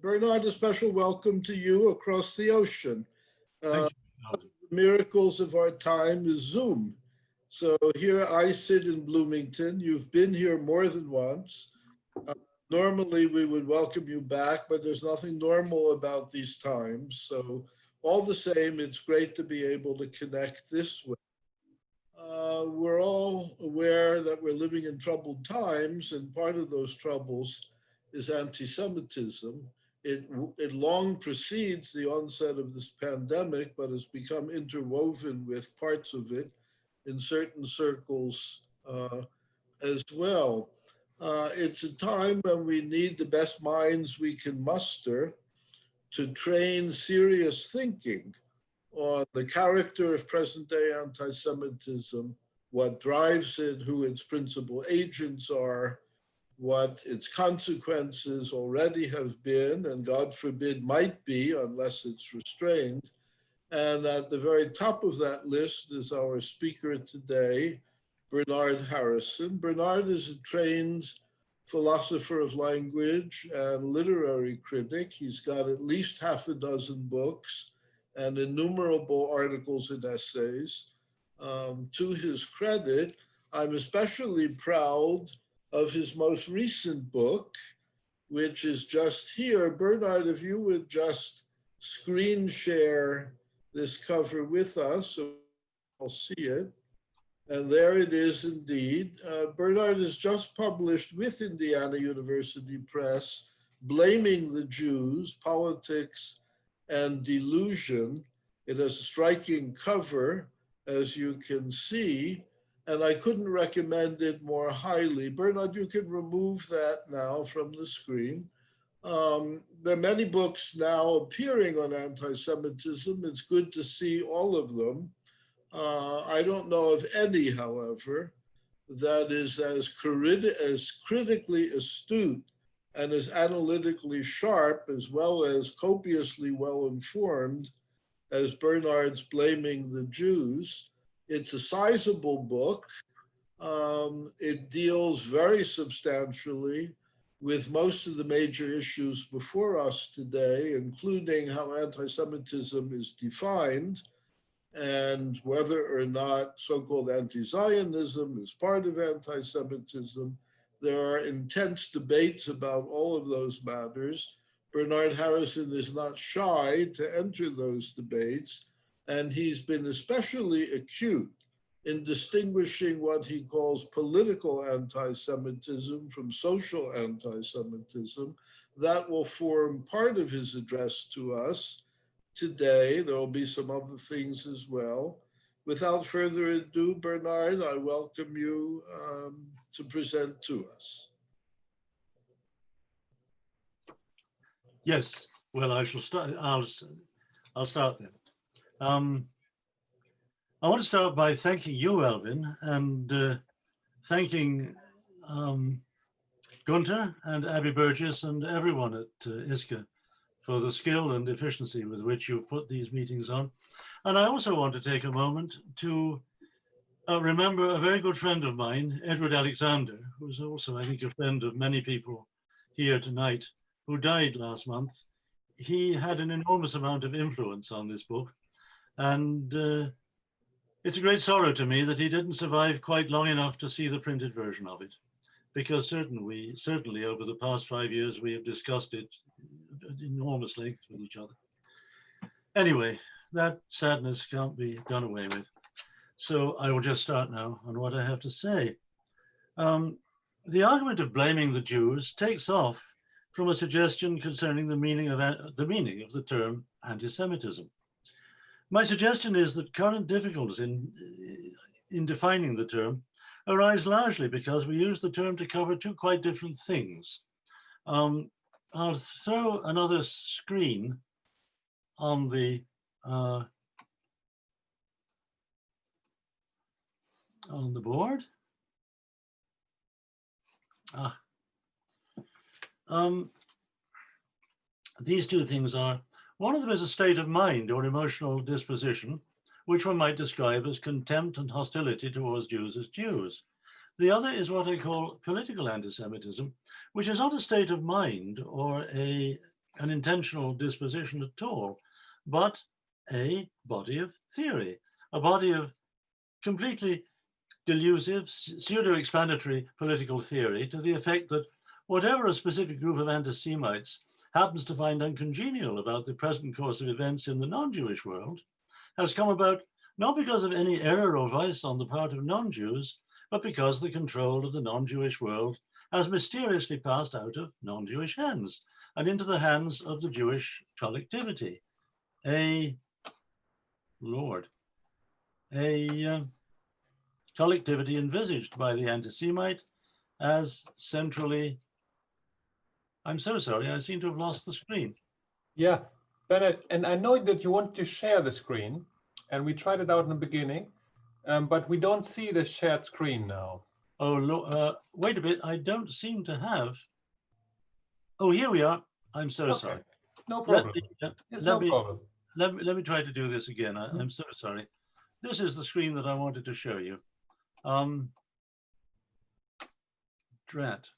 Bernard, a special welcome to you across the ocean. Thank The miracles of our time is Zoom. So here I sit in Bloomington. You've been here more than once. Normally we would welcome you back, but there's nothing normal about these times. So all the same, it's great to be able to connect this way. We're all aware that we're living in troubled times, and part of those troubles is anti-Semitism. It long precedes the onset of this pandemic, but has become interwoven with parts of it in certain circles as well. It's a time when we need the best minds we can muster to train serious thinking on the character of present-day anti-Semitism, what drives it, who its principal agents are, what its consequences already have been, and God forbid might be unless it's restrained. And at the very top of that list is our speaker today, Bernard Harrison. Bernard is a trained philosopher of language and literary critic. He's got at least half a dozen books and innumerable articles and essays. To his credit, I'm especially proud of his most recent book, which is just here. Bernard, if you would just screen share this cover with us, so I'll see it. And there it is indeed. Bernard has just published with Indiana University Press, Blaming the Jews, Politics and Delusion. It has a striking cover, as you can see, and I couldn't recommend it more highly. Bernard, you can remove that now from the screen. There are many books now appearing on anti-Semitism. It's good to see all of them. I don't know of any, however, that is as critically astute and as analytically sharp, as well as copiously well-informed as Bernard's Blaming the Jews. It's a sizable book. It deals very substantially with most of the major issues before us today, including how anti-Semitism is defined and whether or not so-called anti-Zionism is part of anti-Semitism. There are intense debates about all of those matters. Bernard Harrison is not shy to enter those debates, and he's been especially acute in distinguishing what he calls political anti-Semitism from social anti-Semitism. That will form part of his address to us today. There will be some other things as well. Without further ado, Bernard, I welcome you to present to us. Yes, well, I shall start. I'll start then. I want to start by thanking you, Elvin, and thanking Gunther and Abby Burgess and everyone at ISCA for the skill and efficiency with which you've put these meetings on. And I also want to take a moment to remember a very good friend of mine, Edward Alexander, who is also, I think, a friend of many people here tonight, who died last month. He had an enormous amount of influence on this book. And it's a great sorrow to me that he didn't survive quite long enough to see the printed version of it, because certainly over the past 5 years, we have discussed it at enormous length with each other. Anyway, that sadness can't be done away with. So I will just start now on what I have to say. The argument of blaming the Jews takes off from a suggestion concerning the meaning of the term anti-Semitism. My suggestion is that current difficulties in defining the term arise largely because we use the term to cover two quite different things. I'll throw another screen on the board. These two things are, one of them is a state of mind or emotional disposition, which one might describe as contempt and hostility towards Jews as Jews. The other is what I call political anti-Semitism, which is not a state of mind or a an intentional disposition at all, but a body of theory, a body of completely delusive, pseudo-explanatory political theory to the effect that whatever a specific group of anti-Semites happens to find uncongenial about the present course of events in the non-Jewish world has come about not because of any error or vice on the part of non-Jews, but because the control of the non-Jewish world has mysteriously passed out of non-Jewish hands and into the hands of the Jewish collectivity. A collectivity envisaged by the anti-Semite as centrally. I'm so sorry, I seem to have lost the screen. Yeah, Bennett, and I know that you want to share the screen, and we tried it out in the beginning, but we don't see the shared screen now. Oh, wait a bit, I don't seem to have. Oh, here we are. I'm so sorry. No problem. Let me try to do this again. I'm so sorry. This is the screen that I wanted to show you. Drat.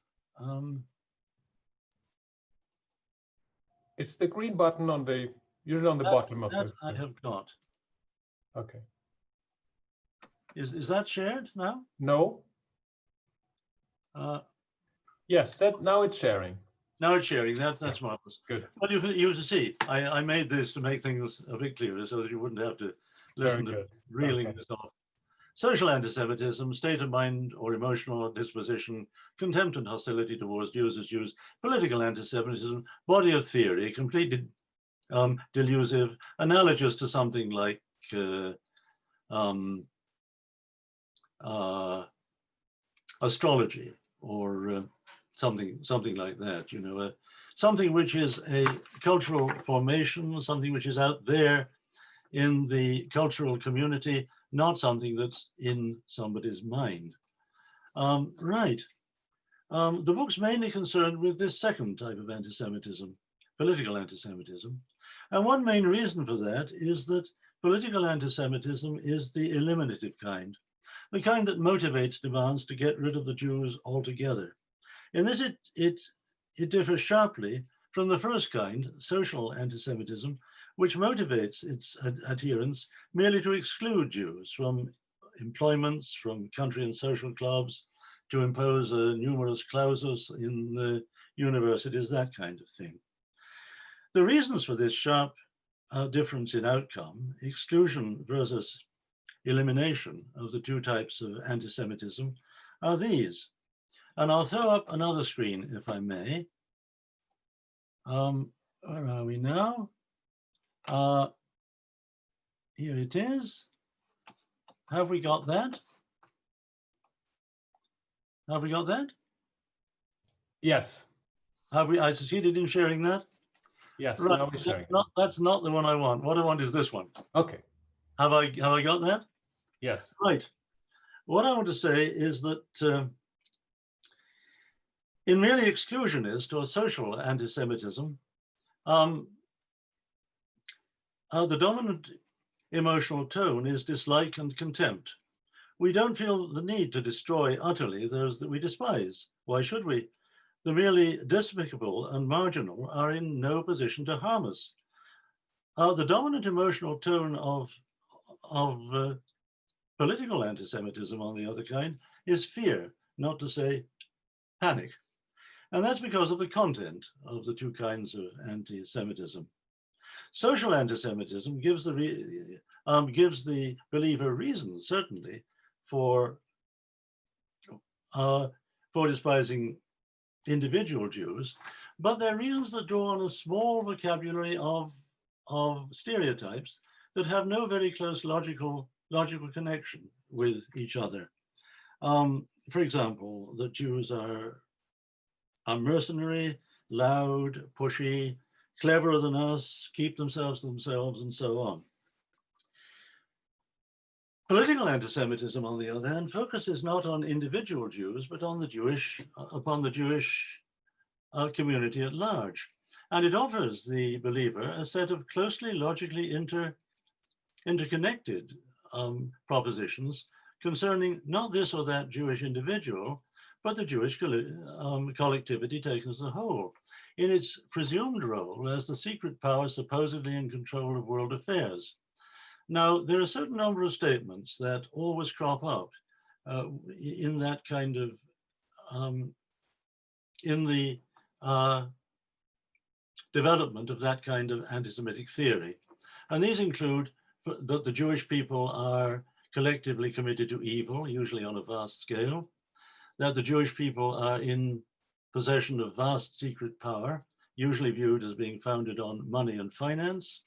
It's the green button on the, usually on the bottom of the. I have got. Okay. Is that shared now? No. Yes, that now it's sharing. Now it's sharing. That's marvelous. Good. But you see, I made this to make things a bit clearer so that you wouldn't have to listen to reeling this off. Social anti-Semitism, state of mind or emotional disposition, contempt and hostility towards Jews as Jews, political anti-Semitism, body of theory, completely delusive, analogous to something like astrology or something like that, you know, something which is a cultural formation, something which is out there in the cultural community, not something that's in somebody's mind. Right. The book's mainly concerned with this second type of anti-Semitism, political anti-Semitism. And one main reason for that is that political anti-Semitism is the eliminative kind, the kind that motivates demands to get rid of the Jews altogether. In this, it differs sharply from the first kind, social anti-Semitism, which motivates its adherents merely to exclude Jews from employments, from country and social clubs, to impose numerous clauses in the universities, that kind of thing. The reasons for this sharp difference in outcome, exclusion versus elimination of the two types of anti-Semitism, are these. And I'll throw up another screen, if I may. Where are we now? Here it is. Have we got that? Have we got that? Yes. Have I succeeded in sharing that? Yes, right. Now we're sharing. That's not the one I want. What I want is this one. Okay. Have I got that? Yes. Right. What I want to say is that in merely exclusionist or social anti-Semitism, the dominant emotional tone is dislike and contempt. We don't feel the need to destroy utterly those that we despise. Why should we? The merely despicable and marginal are in no position to harm us. The dominant emotional tone of political anti-Semitism, on the other kind, is fear, not to say panic. And that's because of the content of the two kinds of anti-Semitism. Social anti-Semitism gives the believer reason, certainly, for despising individual Jews, but they're reasons that draw on a small vocabulary of stereotypes that have no very close logical connection with each other. For example, that Jews are mercenary, loud, pushy, cleverer than us, keep themselves to themselves, and so on. Political anti-Semitism, on the other hand, focuses not on individual Jews, but on the Jewish community at large. And it offers the believer a set of closely logically interconnected propositions concerning not this or that Jewish individual, but the Jewish collectivity taken as a whole. in its presumed role as the secret power supposedly in control of world affairs. Now, there are a certain number of statements that always crop up in that kind of, in the development of that kind of anti-Semitic theory. And these include that the Jewish people are collectively committed to evil, usually on a vast scale, that the Jewish people are in possession of vast secret power, usually viewed as being founded on money and finance,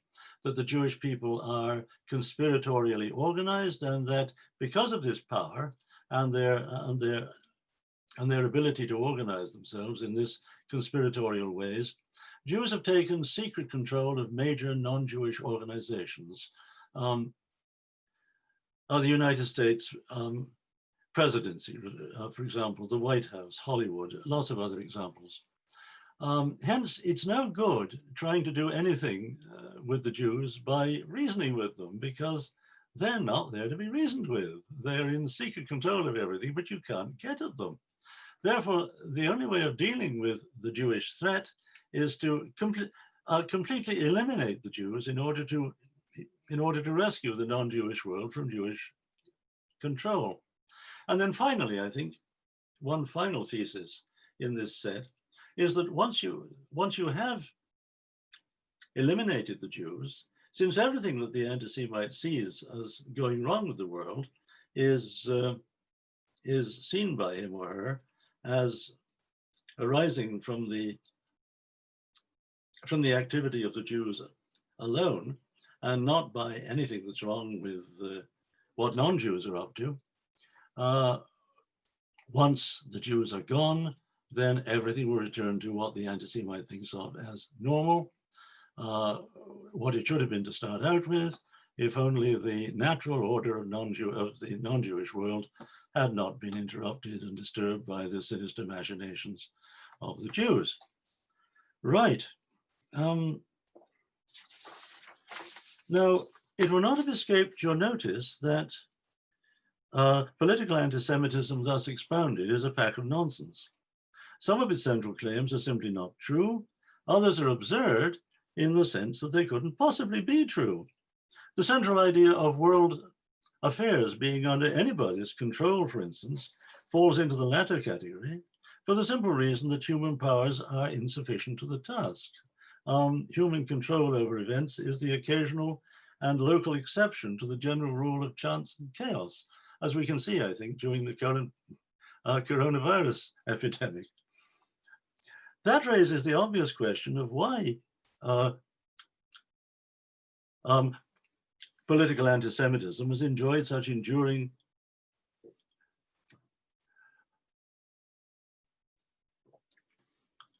that the Jewish people are conspiratorially organized, and that because of this power and their ability to organize themselves in this conspiratorial ways, Jews have taken secret control of major non-Jewish organizations. The United States presidency, for example, the White House, Hollywood, lots of other examples. Hence, it's no good trying to do anything with the Jews by reasoning with them, because they're not there to be reasoned with. They're in secret control of everything, but you can't get at them. Therefore, the only way of dealing with the Jewish threat is to completely eliminate the Jews in order to rescue the non-Jewish world from Jewish control. And then finally, I think, one final thesis in this set is that once you have eliminated the Jews, since everything that the anti-Semite sees as going wrong with the world is seen by him or her as arising from the activity of the Jews alone, and not by anything that's wrong with what non-Jews are up to. Once the Jews are gone, then everything will return to what the anti-Semite thinks of as normal, what it should have been to start out with, if only the natural order of the non-Jewish world had not been interrupted and disturbed by the sinister machinations of the Jews. Right. Now, it will not have escaped your notice that political anti-Semitism thus expounded is a pack of nonsense. Some of its central claims are simply not true. Others are absurd in the sense that they couldn't possibly be true. The central idea of world affairs being under anybody's control, for instance, falls into the latter category for the simple reason that human powers are insufficient to the task. Human control over events is the occasional and local exception to the general rule of chance and chaos, as we can see, I think, during the current coronavirus epidemic. That raises the obvious question of why political anti-Semitism has enjoyed such enduring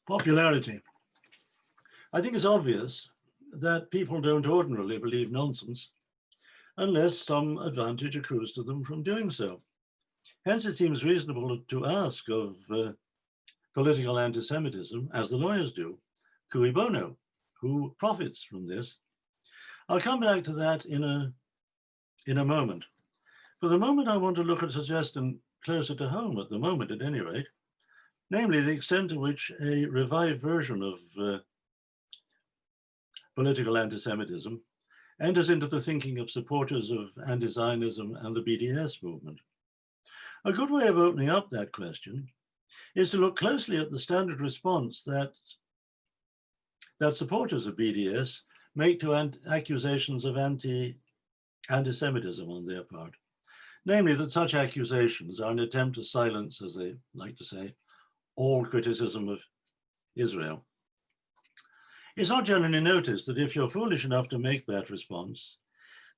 popularity. I think it's obvious that people don't ordinarily believe nonsense unless some advantage accrues to them from doing so. Hence, it seems reasonable to ask of political anti-Semitism, as the lawyers do, cui bono, who profits from this? I'll come back to that in a moment. For the moment, I want to look at a suggestion closer to home, at the moment at any rate, namely the extent to which a revived version of political anti-Semitism enters into the thinking of supporters of anti-Zionism and the BDS movement. A good way of opening up that question is to look closely at the standard response that supporters of BDS make to accusations of anti-Semitism on their part. Namely, that such accusations are an attempt to silence, as they like to say, all criticism of Israel. It's not generally noticed that if you're foolish enough to make that response,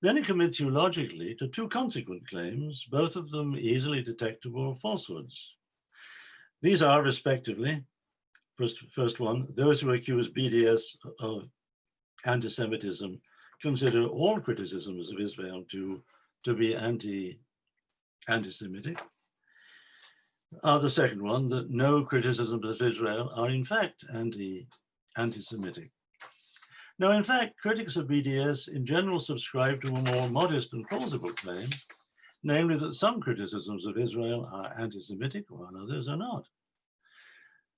then it commits you logically to two consequent claims, both of them easily detectable falsehoods. These are, respectively, first one, those who accuse BDS of anti-Semitism consider all criticisms of Israel to be anti-Semitic. The second one, that no criticisms of Israel are in fact anti-Semitic. Now, in fact, critics of BDS in general subscribe to a more modest and plausible claim, namely that some criticisms of Israel are anti-Semitic while others are not.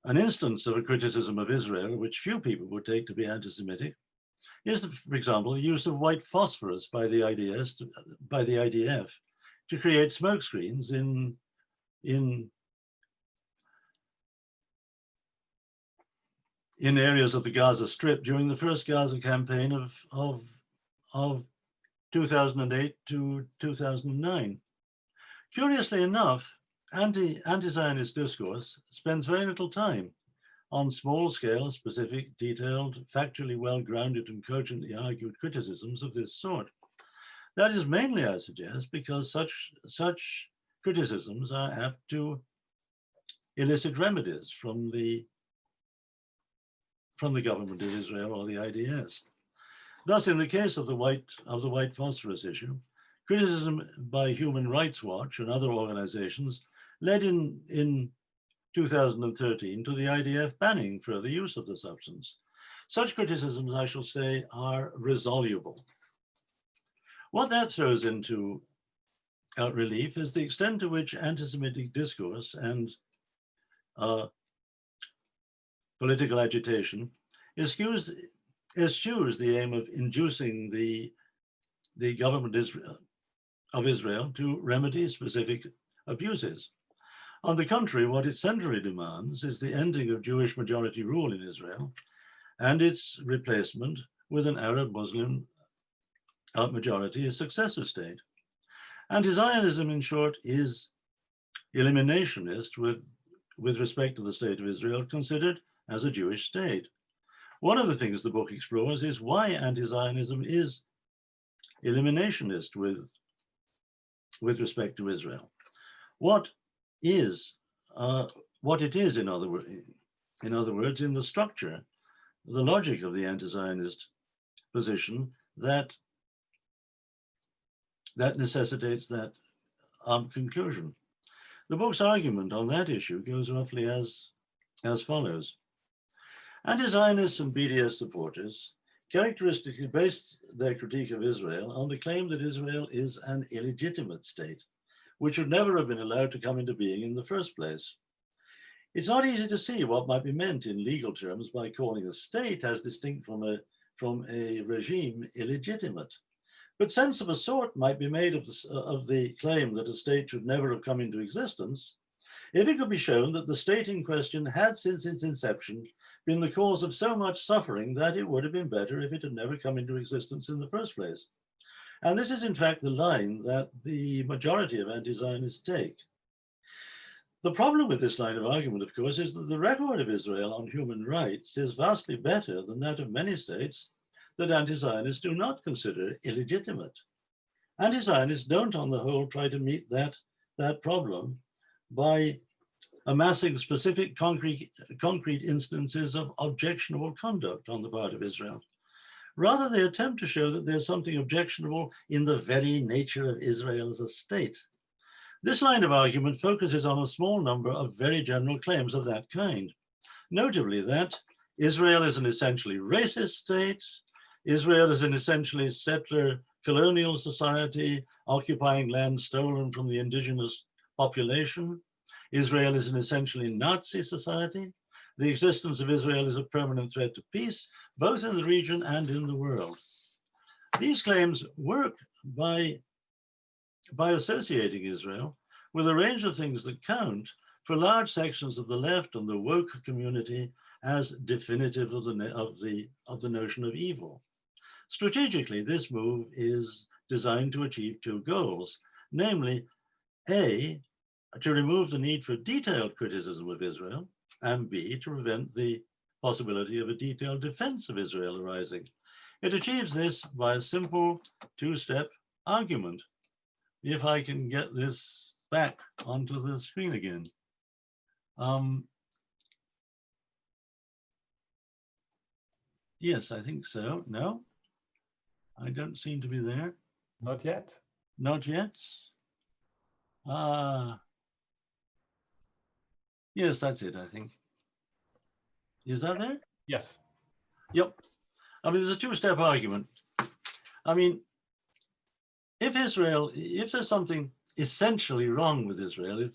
An instance of a criticism of Israel, which few people would take to be anti-Semitic, is, for example, the use of white phosphorus by the IDF to create smokescreens in areas of the Gaza Strip during the first Gaza campaign of 2008 to 2009. Curiously enough, anti-Zionist discourse spends very little time on small-scale, specific, detailed, factually well-grounded and cogently argued criticisms of this sort. That is mainly, I suggest, because such criticisms are apt to elicit remedies from the government of Israel or the IDS. Thus, in the case of the white phosphorus issue, criticism by Human Rights Watch and other organizations led in 2013 to the IDF banning further use of the substance. Such criticisms, I shall say, are resoluble. What that throws into relief is the extent to which anti-Semitic discourse and political agitation eschews the aim of inducing the government of Israel to remedy specific abuses. On the contrary, what it centrally demands is the ending of Jewish majority rule in Israel and its replacement with an Arab-Muslim majority successor state. Anti-Zionism, in short, is eliminationist with respect to the state of Israel considered as a Jewish state. One of the things the book explores is why anti-Zionism is eliminationist with respect to Israel. What it is, in other words, in the structure, the logic of the anti-Zionist position that necessitates that conclusion. The book's argument on that issue goes roughly as follows. Anti-Zionists and BDS supporters characteristically base their critique of Israel on the claim that Israel is an illegitimate state, which would never have been allowed to come into being in the first place. It's not easy to see what might be meant in legal terms by calling a state as distinct from a regime illegitimate. But sense of a sort might be made of the claim that a state should never have come into existence if it could be shown that the state in question had since its inception been the cause of so much suffering that it would have been better if it had never come into existence in the first place. And this is in fact the line that the majority of anti-Zionists take. The problem with this line of argument, of course, is that the record of Israel on human rights is vastly better than that of many states that anti-Zionists do not consider illegitimate. Anti-Zionists don't, on the whole, try to meet that problem by amassing specific concrete instances of objectionable conduct on the part of Israel. Rather, they attempt to show that there's something objectionable in the very nature of Israel as a state. This line of argument focuses on a small number of very general claims of that kind, notably that Israel is an essentially racist state, Israel is an essentially settler colonial society occupying land stolen from the indigenous population, Israel is an essentially Nazi society, the existence of Israel is a permanent threat to peace, both in the region and in the world. These claims work by associating Israel with a range of things that count for large sections of the left and the woke community as definitive of the notion of evil. Strategically, this move is designed to achieve two goals, namely, A, to remove the need for detailed criticism of Israel, and B, to prevent the possibility of a detailed defense of Israel arising. It achieves this by a simple two-step argument. If I can get this back onto the screen again. Yes, I think so. No, I don't seem to be there. Not yet. Not yet. Yes, that's it, I think. Is that there? Yes. Yep. I mean, there's a two-step argument. I mean, if there's something essentially wrong with Israel,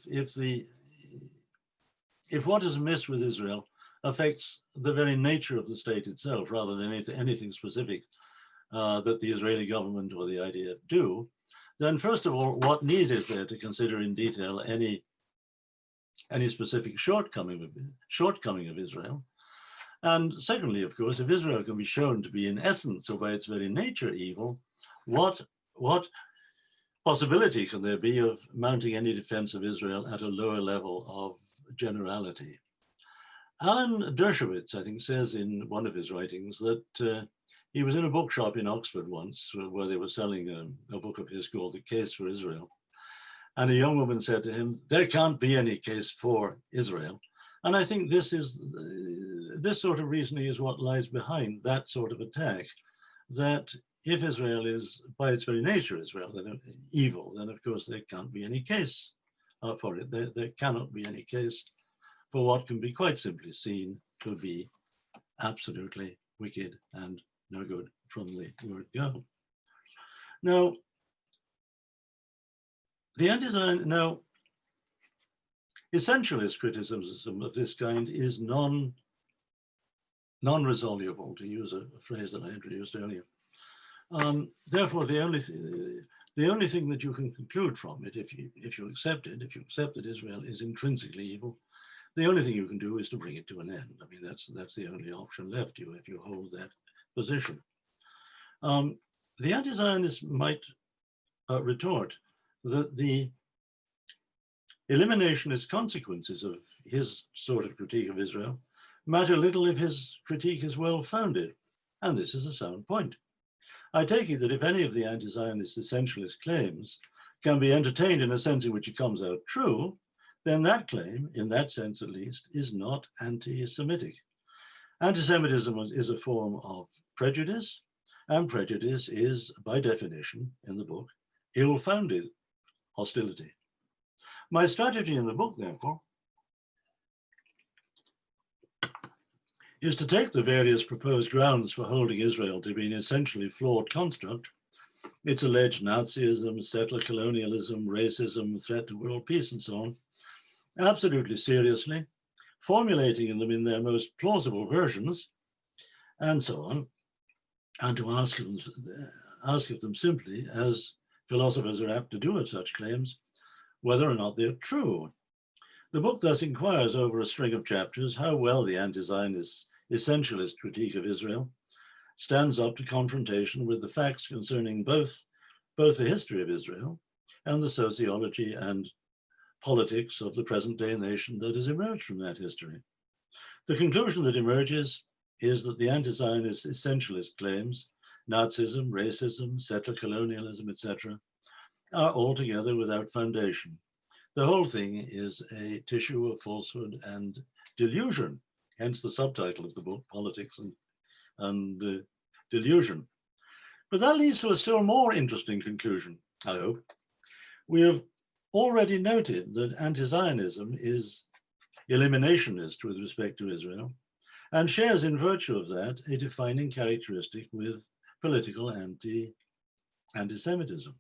if what is amiss with Israel affects the very nature of the state itself rather than anything specific that the Israeli government or the IDF do, then first of all, what need is there to consider in detail any specific shortcoming of Israel? And secondly, of course, if Israel can be shown to be in essence or by its very nature evil, what possibility can there be of mounting any defense of Israel at a lower level of generality? Alan Dershowitz, I think, says in one of his writings that he was in a bookshop in Oxford once where they were selling a book of his called The Case for Israel. And a young woman said to him, "There can't be any case for Israel." And I think this sort of reasoning is what lies behind that sort of attack, that if Israel is by its very nature Israel, then evil, then of course there can't be any case for it. There cannot be any case for what can be quite simply seen to be absolutely wicked and no good from the word go. Now, the anti-Zionist, essentialist criticism of this kind is non-resolvable, to use a phrase that I introduced earlier. Therefore, the only thing that you can conclude from it, if you accept that Israel is intrinsically evil, the only thing you can do is to bring it to an end. I mean, that's the only option left you if you hold that position. The anti-Zionist might retort that the eliminationist consequences of his sort of critique of Israel matter little if his critique is well-founded, and this is a sound point. I take it that if any of the anti-Zionist essentialist claims can be entertained in a sense in which it comes out true, then that claim, in that sense at least, is not anti-Semitic. Anti-Semitism is a form of prejudice, and prejudice is, by definition, in the book, ill-founded hostility. My strategy in the book, therefore, is to take the various proposed grounds for holding Israel to be an essentially flawed construct, its alleged Nazism, settler colonialism, racism, threat to world peace, and so on, absolutely seriously, formulating them in their most plausible versions, and so on, and to ask of them simply, as philosophers are apt to do of such claims, whether or not they're true. The book thus inquires over a string of chapters how well the anti-Zionist essentialist critique of Israel stands up to confrontation with the facts concerning both the history of Israel and the sociology and politics of the present-day nation that has emerged from that history. The conclusion that emerges is that the anti-Zionist essentialist claims, Nazism, racism, settler colonialism, etc., are altogether without foundation. The whole thing is a tissue of falsehood and delusion, hence the subtitle of the book, Politics and Delusion. But that leads to a still more interesting conclusion, I hope. We have already noted that anti-Zionism is eliminationist with respect to Israel and shares in virtue of that a defining characteristic with political anti-Semitism.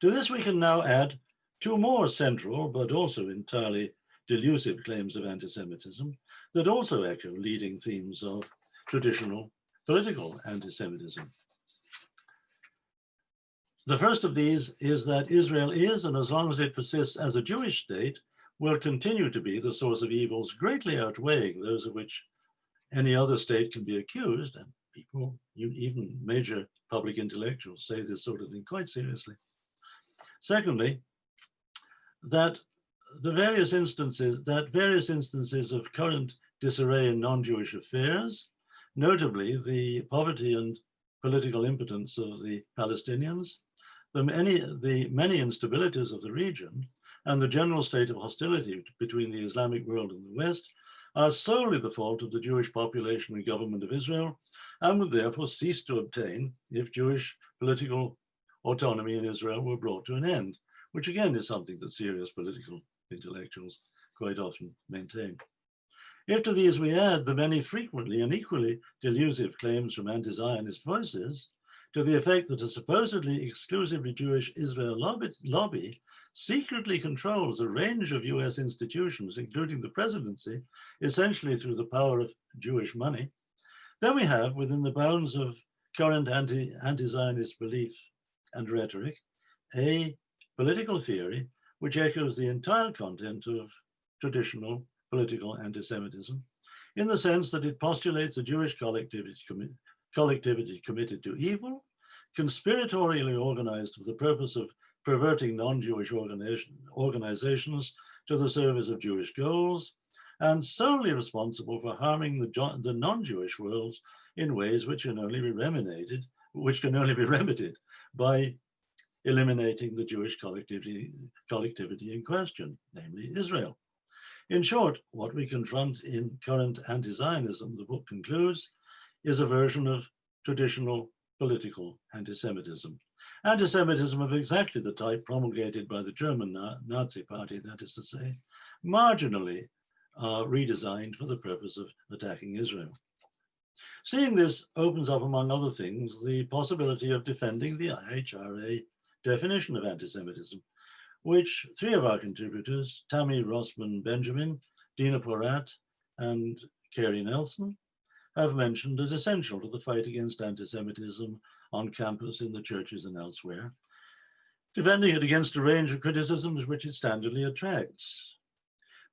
To this we can now add two more central but also entirely delusive claims of anti-Semitism that also echo leading themes of traditional political anti-Semitism. The first of these is that Israel is, and as long as it persists as a Jewish state, will continue to be the source of evils greatly outweighing those of which any other state can be accused, and people, even major public intellectuals, say this sort of thing quite seriously. Secondly, that various instances of current disarray in non-Jewish affairs, notably the poverty and political impotence of the Palestinians, the many instabilities of the region, and the general state of hostility between the Islamic world and the West are solely the fault of the Jewish population and government of Israel, and would therefore cease to obtain if Jewish political autonomy in Israel were brought to an end, which again is something that serious political intellectuals quite often maintain. If to these we add the many frequently and equally delusive claims from anti-Zionist voices to the effect that a supposedly exclusively Jewish Israel lobby secretly controls a range of US institutions, including the presidency, essentially through the power of Jewish money, then we have, within the bounds of current anti-Zionist belief and rhetoric, a political theory which echoes the entire content of traditional political anti-Semitism, in the sense that it postulates a Jewish collectivity committed to evil, conspiratorially organized for the purpose of perverting non-Jewish organizations to the service of Jewish goals, and solely responsible for harming the non-Jewish world in ways which can only be remedied by eliminating the Jewish collectivity in question, namely Israel. In short, what we confront in current anti-Zionism, the book concludes, is a version of traditional political anti-Semitism. Anti-Semitism of exactly the type promulgated by the German Nazi Party, that is to say, marginally redesigned for the purpose of attacking Israel. Seeing this opens up, among other things, the possibility of defending the IHRA definition of anti-Semitism, which three of our contributors, Tammy Rossman-Benjamin, Dina Porat, and Carey Nelson, have mentioned as essential to the fight against anti-Semitism on campus, in the churches and elsewhere, defending it against a range of criticisms which it standardly attracts.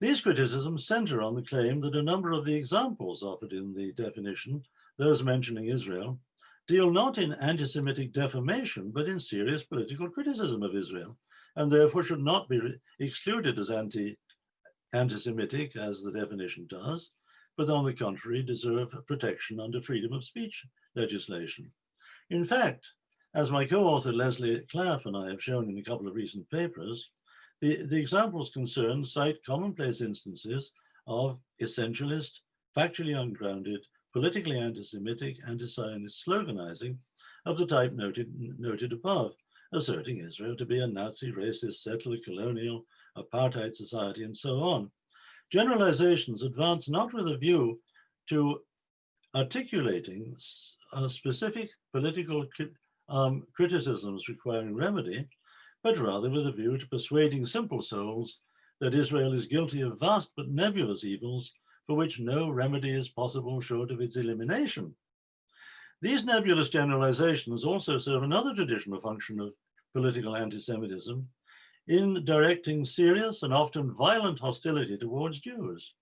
These criticisms center on the claim that a number of the examples offered in the definition, those mentioning Israel, deal not in anti-Semitic defamation, but in serious political criticism of Israel, and therefore should not be excluded as anti-Semitic, as the definition does, but on the contrary, deserve protection under freedom of speech legislation. In fact, as my co-author Leslie Claff and I have shown in a couple of recent papers, the examples concerned cite commonplace instances of essentialist, factually ungrounded, politically anti-Semitic, anti-Zionist sloganizing of the type noted above, asserting Israel to be a Nazi, racist, settler, colonial, apartheid society, and so on. Generalizations advance not with a view to articulating specific political criticisms requiring remedy, but rather with a view to persuading simple souls that Israel is guilty of vast but nebulous evils for which no remedy is possible short of its elimination. These nebulous generalizations also serve another traditional function of political anti-Semitism in directing serious and often violent hostility towards Jews.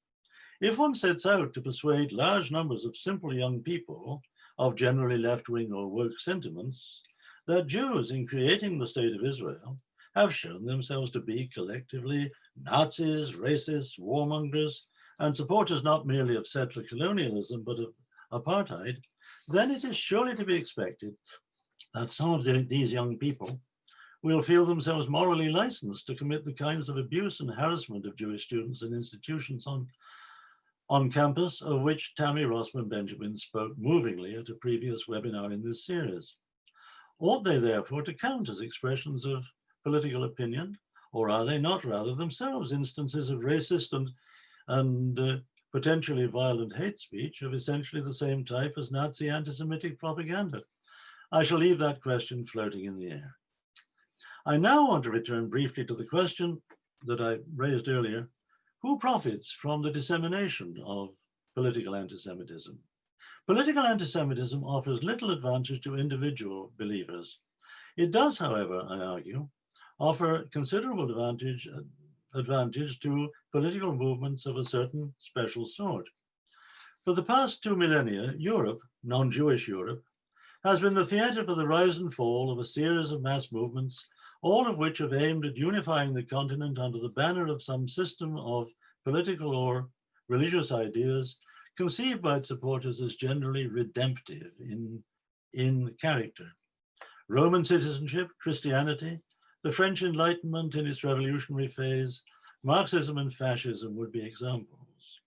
If one sets out to persuade large numbers of simple young people of generally left-wing or woke sentiments that Jews, in creating the state of Israel, have shown themselves to be collectively Nazis, racists, warmongers, and supporters not merely of settler colonialism, but of apartheid, then it is surely to be expected that some of these young people will feel themselves morally licensed to commit the kinds of abuse and harassment of Jewish students and institutions on campus, of which Tammy Rossman-Benjamin spoke movingly at a previous webinar in this series. Ought they therefore to count as expressions of political opinion, or are they not rather themselves instances of racist and potentially violent hate speech of essentially the same type as Nazi anti-Semitic propaganda? I shall leave that question floating in the air. I now want to return briefly to the question that I raised earlier: who profits from the dissemination of political anti-Semitism? Political anti-Semitism offers little advantage to individual believers. It does, however, I argue, offer considerable advantage to political movements of a certain special sort. For the past 2 millennia, Europe, non-Jewish Europe, has been the theater for the rise and fall of a series of mass movements, all of which have aimed at unifying the continent under the banner of some system of political or religious ideas conceived by its supporters as generally redemptive in character. Roman citizenship, Christianity, the French Enlightenment in its revolutionary phase, Marxism and fascism would be examples.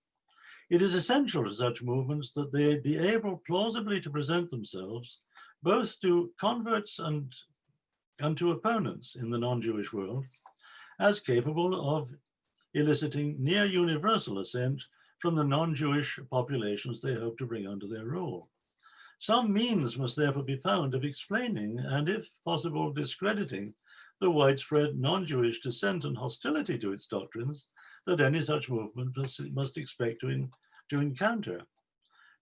It is essential to such movements that they be able plausibly to present themselves both to converts and to opponents in the non-Jewish world as capable of eliciting near universal assent from the non-Jewish populations they hope to bring under their rule. Some means must therefore be found of explaining and, if possible, discrediting the widespread non-Jewish dissent and hostility to its doctrines that any such movement must expect to encounter.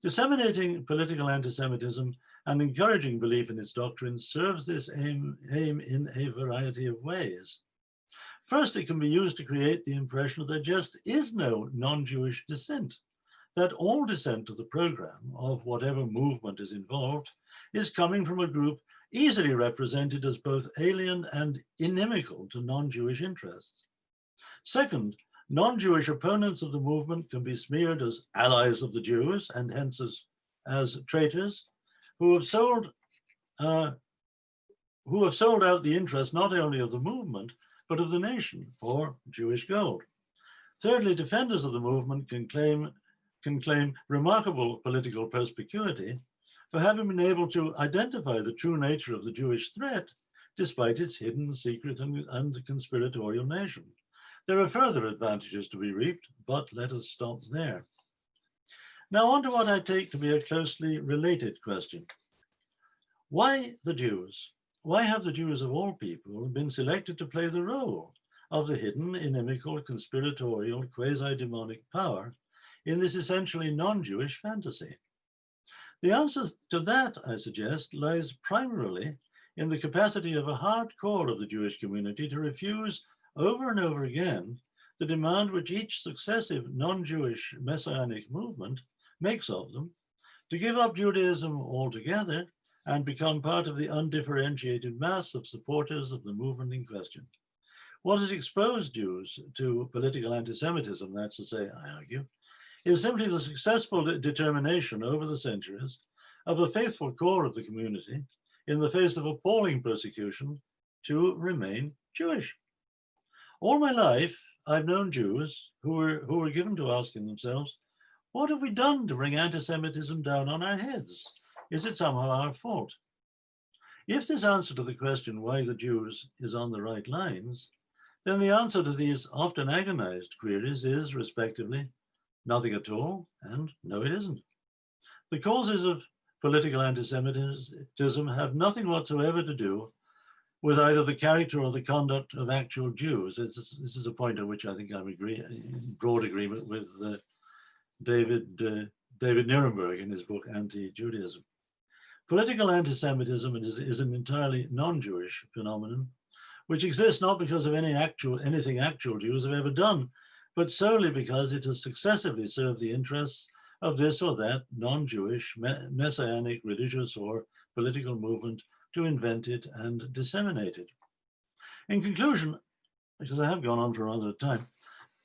Disseminating political anti-Semitism and encouraging belief in its doctrines serves this aim in a variety of ways. First, it can be used to create the impression that there just is no non-Jewish dissent, that all dissent to the program of whatever movement is involved is coming from a group easily represented as both alien and inimical to non-Jewish interests. Second, non-Jewish opponents of the movement can be smeared as allies of the Jews and hence as traitors who have sold out the interest not only of the movement, but of the nation for Jewish gold. Thirdly, defenders of the movement can claim remarkable political perspicuity for having been able to identify the true nature of the Jewish threat despite its hidden, secret, and conspiratorial nature. There are further advantages to be reaped, but let us stop there. Now on to what I take to be a closely related question. Why the Jews? Why have the Jews of all people been selected to play the role of the hidden, inimical, conspiratorial, quasi-demonic power in this essentially non-Jewish fantasy? The answer to that, I suggest, lies primarily in the capacity of a hard core of the Jewish community to refuse over and over again the demand which each successive non-Jewish messianic movement makes of them to give up Judaism altogether and become part of the undifferentiated mass of supporters of the movement in question. What has exposed Jews to political anti-Semitism, that's to say, I argue, is simply the successful determination over the centuries of a faithful core of the community in the face of appalling persecution to remain Jewish. All my life, I've known Jews who were given to asking themselves, what have we done to bring anti-Semitism down on our heads? Is it somehow our fault? If this answer to the question why the Jews is on the right lines, then the answer to these often agonized queries is, respectively, nothing at all, and no, it isn't. The causes of political anti-Semitism have nothing whatsoever to do with either the character or the conduct of actual Jews. This is a point on which I think I'm in broad agreement with David Nirenberg in his book, Anti-Judaism. Political anti-Semitism is an entirely non-Jewish phenomenon, which exists not because of anything actual Jews have ever done, but solely because it has successively served the interests of this or that non-Jewish messianic religious or political movement to invent it and disseminate it. In conclusion, because I have gone on for another time,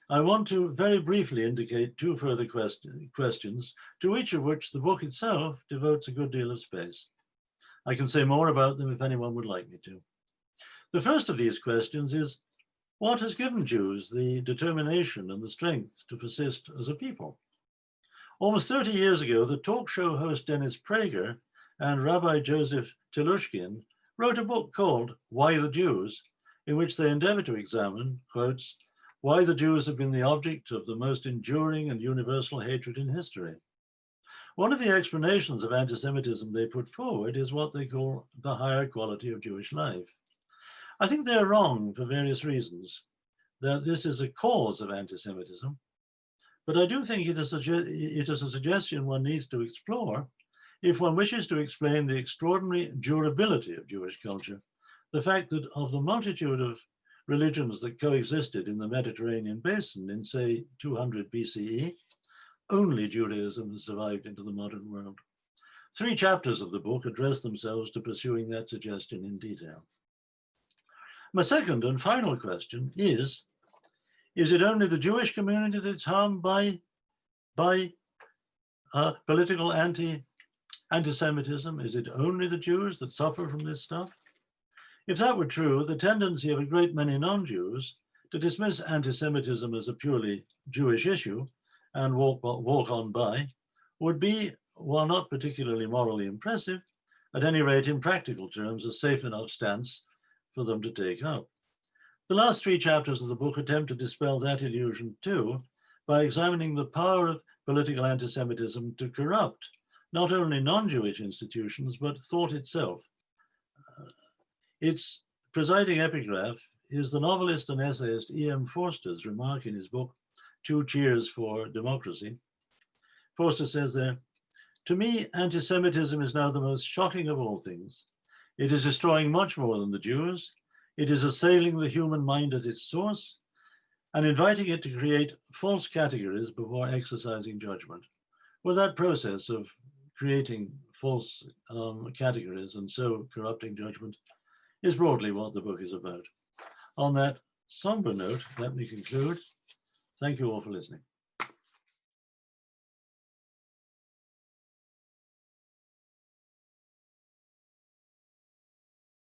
I want to very briefly indicate two further questions, to each of which the book itself devotes a good deal of space. I can say more about them if anyone would like me to. The first of these questions is, what has given Jews the determination and the strength to persist as a people? Almost 30 years ago, the talk show host Dennis Prager and Rabbi Joseph Telushkin wrote a book called Why the Jews, in which they endeavor to examine, quotes, why the Jews have been the object of the most enduring and universal hatred in history. One of the explanations of anti-Semitism they put forward is what they call the higher quality of Jewish life. I think they're wrong for various reasons, that this is a cause of anti-Semitism, but I do think it is a suggestion one needs to explore if one wishes to explain the extraordinary durability of Jewish culture, the fact that of the multitude of religions that coexisted in the Mediterranean basin in, say, 200 BCE, only Judaism has survived into the modern world. 3 chapters of the book address themselves to pursuing that suggestion in detail. My second and final question is it only the Jewish community that's harmed by political anti-Semitism? Is it only the Jews that suffer from this stuff? If that were true, the tendency of a great many non-Jews to dismiss anti-Semitism as a purely Jewish issue and walk on by would be, while not particularly morally impressive, at any rate in practical terms, a safe enough stance for them to take up. The last 3 chapters of the book attempt to dispel that illusion too, by examining the power of political anti-Semitism to corrupt not only non-Jewish institutions, but thought itself. Its presiding epigraph is the novelist and essayist E.M. Forster's remark in his book, 2 Cheers for Democracy. Forster says there, "To me, anti-Semitism is now the most shocking of all things. It is destroying much more than the Jews. It is assailing the human mind at its source and inviting it to create false categories before exercising judgment." Well, that process of creating false categories and so corrupting judgment is broadly what the book is about. On that somber note, let me conclude. Thank you all for listening.